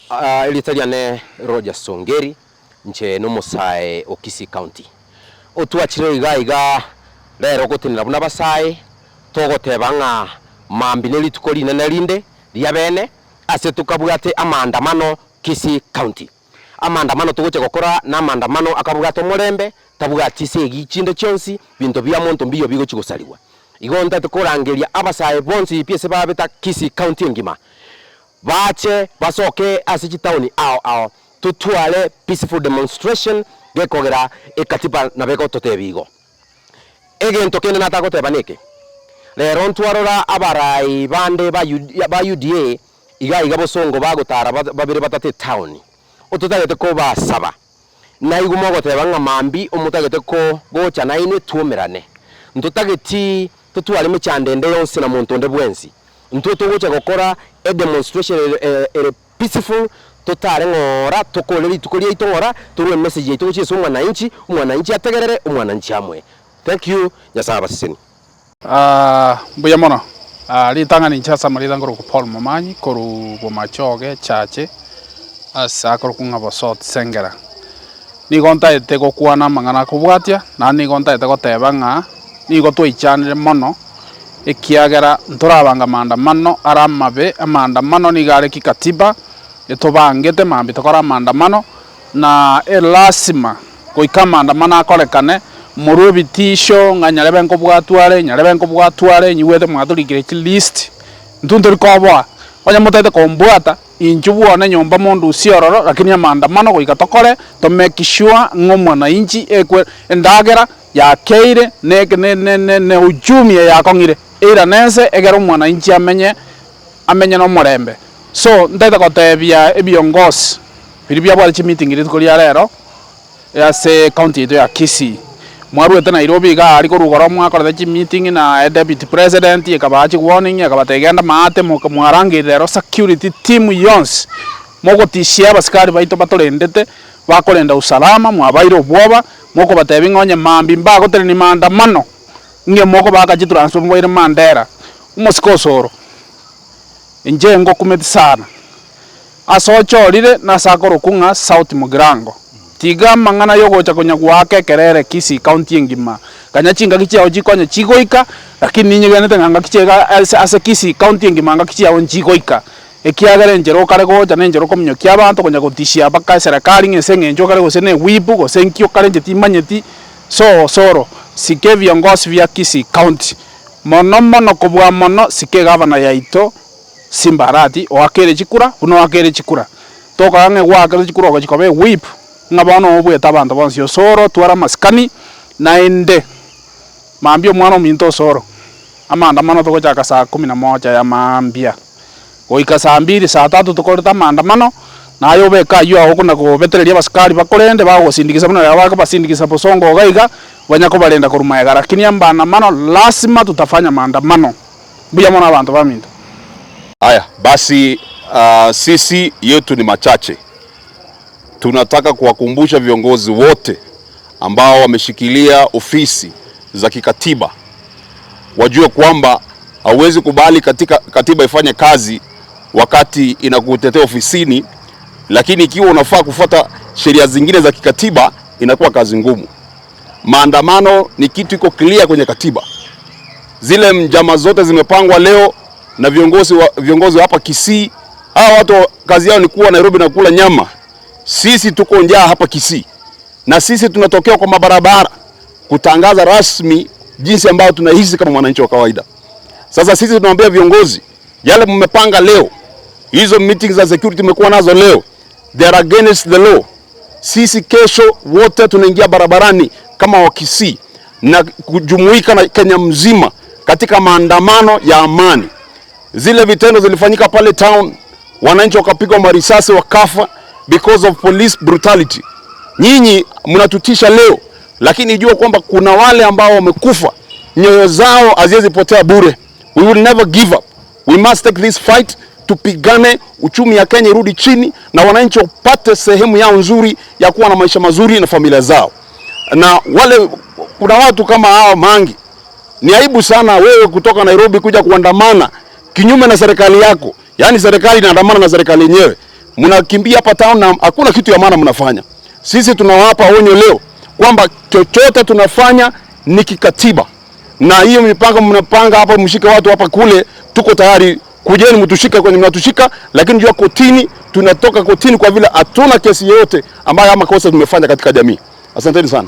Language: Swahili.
Elitaliane Roger Songeri nche no Musae Okisi County. Otuachire iga lero gotinira buna basae togotebanga mambineli tukoli nanalinde lyabene ase tukabugate amandamano Kisii County. Amandamano tugoche gukora na amandamano akabugato mulembe tabugati segi chindo chonsi binto bya monto mbiyo bigo chigusaliwa. Igonda tukorangeria abasae bonsi piese babeta Kisii County ngima. Bache basoke asiki town ao tutwale peaceful demonstration gekogera ekatiba na beko totebigo egento kene natako tebaneke lero ntwarora abarai bande ba UDA iga bosongo bagotara babire batate town otutagete ko basaba na igumogo tebanga mambi omutagete ko gocha na ine tuomerane ntutageti tutwale michandende yonse na montonde bwensi ntuto gocha gokora a demonstration peaceful totare ngora tokoleli tukolia itongora tuwe message yito chiso umwananchi ategerere umwananchi amwe. Thank you nyasaba siseni. Buya mono litanga ni chasa malida ngoro ku Paul Momanyi koru bomachoge chache asa koru kunga bosot sengera ni gonta ete go kwana mangana kubwatia na ni gonta ete go tebanga ni go twichane mono ekiagera ntorabanga maandamano aramabe maandamano ni gare kikatiba etobangete mambi tokora maandamano na elasima goika maandamano akorekane murubitisho nganyarebe nkobwatware nyiwete mwaturikire list ntuntori kobwa onya mutete kombwata inchubuone nyomba mondu usiororo lakini maandamano goika tokore to make sure ngomwana inchi ekwe endagera ya keire ne ujumi ya kongire ira nese egero mwana inchi amenye no murembe so ndeta gotebia ebiongozi biribya bwa meeting iri tukori rero ya se county ya Kisii mwarwete Nairobi ga ari korugoro mwakora the meeting na deputy president yakabachi warning yakabategenda maate mwarangi rero security team yons mogotishia abasikari baito batorendete bakorenda usalama mwabairo bwoba moko batebinga onye mambi mbago tere ni maandamano nge moko bakaji transfer mwaire mandera umusikosoro injengo kumeti sana asochorire na sakoro kunga South Mugirango tiga mangana yogocha konya gwake kerere Kisii County ngima kanya chinga kichao chikonya chigoika lakini ninyi ganete nganga kichega ase Kisii County ngima nganga kichao chigoika ekiagere njero kare gocha nenjero komnyo kya bantu konya gotishia baka serikali ngese njo kare gose ne wibu gose nkyo kare njeti manyeti so soro sike viongozi vya Kisii County mono kubwa mono sike gavana yaito Simbarati wakere chikura buno wakere chikura toka nge wakere chikura ko chikobe whip ngabono obwe tabantu bonsi soro twara maskani na ende mambio mwana minto soro amandamano toko chaka saa 11 ya mambia goika saa 2 saa 3 tukoreta amandamano nayo beka yo aho kuna ko betereria baskari bakorende bagosindikisa buno ya baka basindikisa bosongo gaiga banyako balenda kurumaya lakini amandamano lazima tutafanya maandamano buya mwana abantu baminto. Haya basi sisi yetu ni machache. Tunataka kuwakumbusha viongozi wote ambao wameshikilia ofisi za kikatiba wajue kwamba hauwezi kubali katiba ifanye kazi wakati inakutetea ofisini, lakini ikiwa unafaa kufuata sheria zingine za kikatiba inakuwa kazi ngumu. Maandamano ni kitu iko clear kwenye katiba. Zile njama zote zimepangwa leo na viongozi hapa Kisii. Hao watu kazi yao ni kuwa Nairobi na kula nyama. Sisi tuko njaa hapa Kisii. Na sisi tunatokea kwa mabarabara kutangaza rasmi jinsi ambayo tunahisi kama mwananchi wa kawaida. Sasa sisi tunawaambia viongozi, yale mmepanga leo, hizo meetings za security mmekuwa nazo leo, they are against the law. Sisi kesho wote tunaingia barabarani kama wa Kisii na kujumuika na Kenya mzima katika maandamano ya amani. Zile vitendo zilifanyika pale town, wananchi wakapigwa marisasi wakafa because of police brutality. Nyinyi mnatutisha leo, lakini jua kwamba kuna wale ambao wamekufa, nyoyo zao haziwezi potea bure. We will never give up. We must take this fight, tupigane uchumi ya Kenya irudi chini na wananchi wapate sehemu yao nzuri ya kuwa na maisha mazuri na familia zao. Na wale kuna watu kama hao Mangi, ni aibu sana wewe kutoka Nairobi kuja kuandamana kinyume na serikali yako. Yaani serikali inaandamana na serikali yenyewe. mnakimbia hapa town na hakuna kitu ya maana mnafanya. Sisi tunawapa onyo leo kwamba chochote tunafanya ni kikatiba, na hiyo mipango mnapanga hapa, mshike watu hapa kule, tuko tayari, kujeni mtushika kwenye mnatushika, lakini jua kotini, tunatoka kotini kwa vile hatuna kesi yoyote ambayo ama kosa tumefanya katika jamii. Asanteni sana.